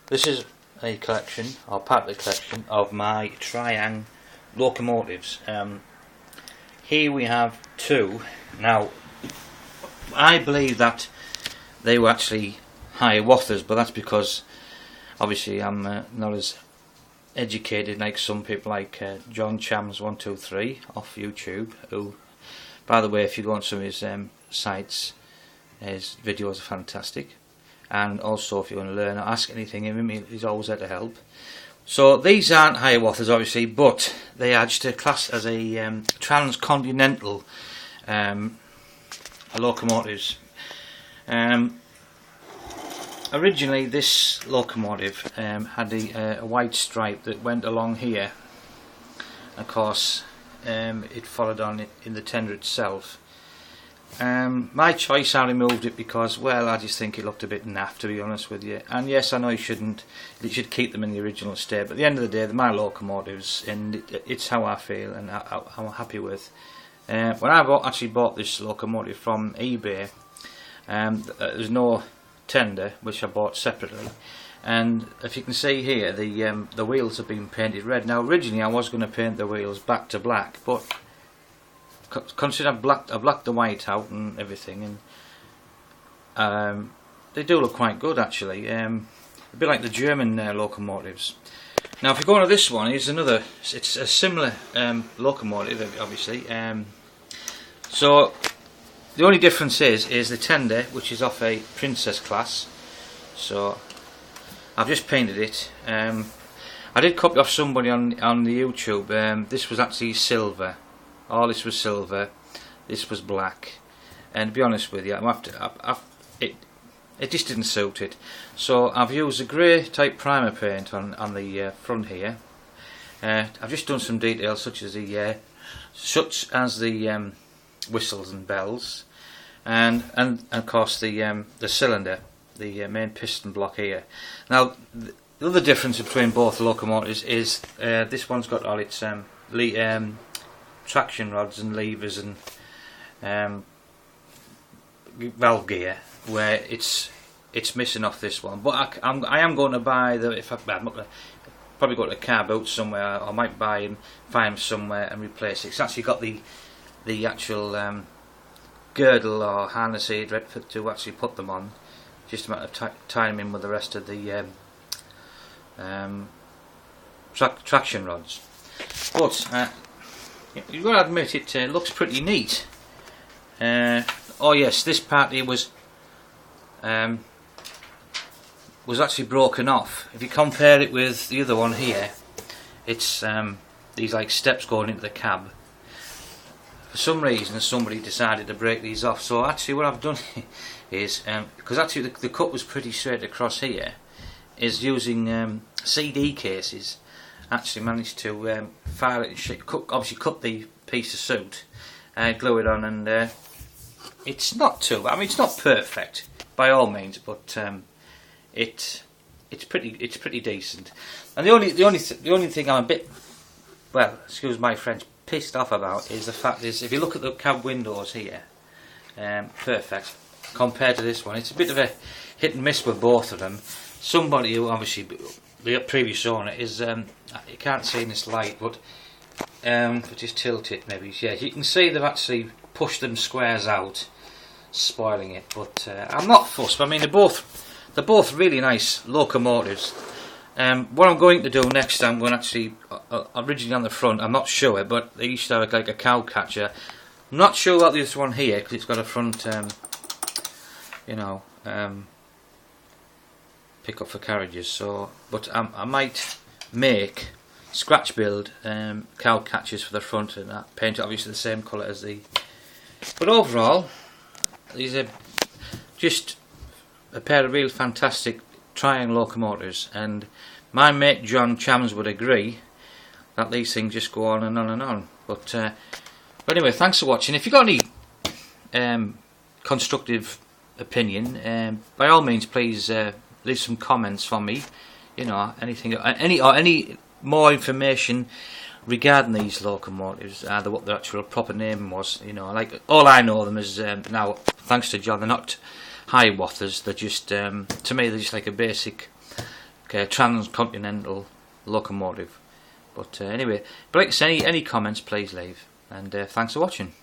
This is a collection, or part of the collection, of my Triang locomotives. Here we have two. Now, I believe that they were actually Hiawatha's, but that's because obviously I'm not as educated like some people like John Chams123 off YouTube, who, by the way, if you go on some of his sites, his videos are fantastic. And also, if you want to learn or ask anything of him, he's always there to help. So these aren't Hiawatha's, obviously, but they are just a class as a Transcontinental locomotives. Originally, this locomotive had a white stripe that went along here. Of course, it followed on in the tender itself. My choice, I removed it because, well, I just think it looked a bit naff, to be honest with you. And yes, I know you should keep them in the original state, but at the end of the day, they're my locomotives, and it's how I feel and I'm happy with. When I actually bought this locomotive from eBay, there's no tender, which I bought separately. And if you can see here, the wheels have been painted red. Now, originally I was going to paint the wheels back to black, but consider I blacked the white out and everything, and they do look quite good actually. A bit like the German locomotives. Now, if you go on to this one, it's a similar locomotive, obviously. So the only difference is the tender, which is off a Princess class. So I've just painted it. I did copy off somebody on the YouTube. This was actually silver. All this was silver, this was black, and to be honest with you, it just didn't suit it. So I've used a grey type primer paint on the front here. I've just done some details such as the whistles and bells, and of course the cylinder, the main piston block here. Now the other difference between both locomotives is this one's got all its traction rods and levers and valve gear, where it's missing off this one. But I am going to buy I'm not going to probably go to a car boot somewhere. I might buy him, find him somewhere and replace it. It's actually got the actual girdle or harness here to actually put them on. Just a matter of tying them in with the rest of the traction rods. But you've got to admit it looks pretty neat. Oh yes, this part here was actually broken off. If you compare it with the other one here, it's these like steps going into the cab. For some reason, somebody decided to break these off. So actually, what I've done is because actually the cut was pretty straight across here, is using CD cases. Actually managed to file it and obviously cut the piece of suit, glue it on, and it's not too. I mean, it's not perfect by all means, but it's pretty decent. And the only thing I'm a bit, well, excuse my French, pissed off about is the fact is, if you look at the cab windows here, perfect compared to this one. It's a bit of a hit and miss with both of them. Somebody who obviously, the previous owner is, you can't see in this light, but just tilt it maybe. Yeah, you can see they've actually pushed them squares out, spoiling it. But I'm not fussed. I mean, they're both really nice locomotives. What I'm going to do next, I'm going to actually originally on the front, I'm not sure, but they used to have like a cow catcher. I'm not sure about this one here because it's got a front, pick up for carriages. So, but I might make scratch build cow catchers for the front and that, paint it obviously the same colour as the. But overall, these are just a pair of real fantastic Triang locomotives, and my mate John Chams would agree that these things just go on and on and on. But anyway, thanks for watching. If you've got any constructive opinion, by all means, please leave some comments for me. You know, any more information regarding these locomotives, what their actual proper name was. You know, like all I know them is now, thanks to John, they're not Hiawatha's. They're just to me they're just like a basic Transcontinental locomotive. But anyway, if you'd like to send any comments, please leave, and thanks for watching.